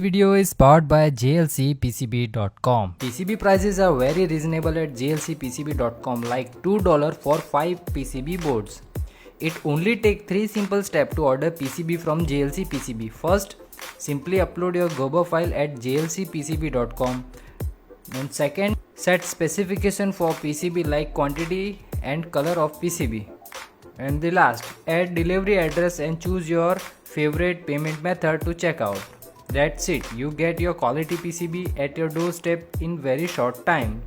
video is powered by GLCPCB.com. PCB prices are very reasonable at GLCPCB.com, like $2 for 5 PCB boards. It only takes 3 simple steps to order PCB from GLC PCB. First, simply upload your Gerber file at glcpcb.com. And second, set specification for PCB like quantity and color of PCB. And the last, add delivery address and choose your favorite payment method to check out. That's it, you get your quality PCB at your doorstep in very short time.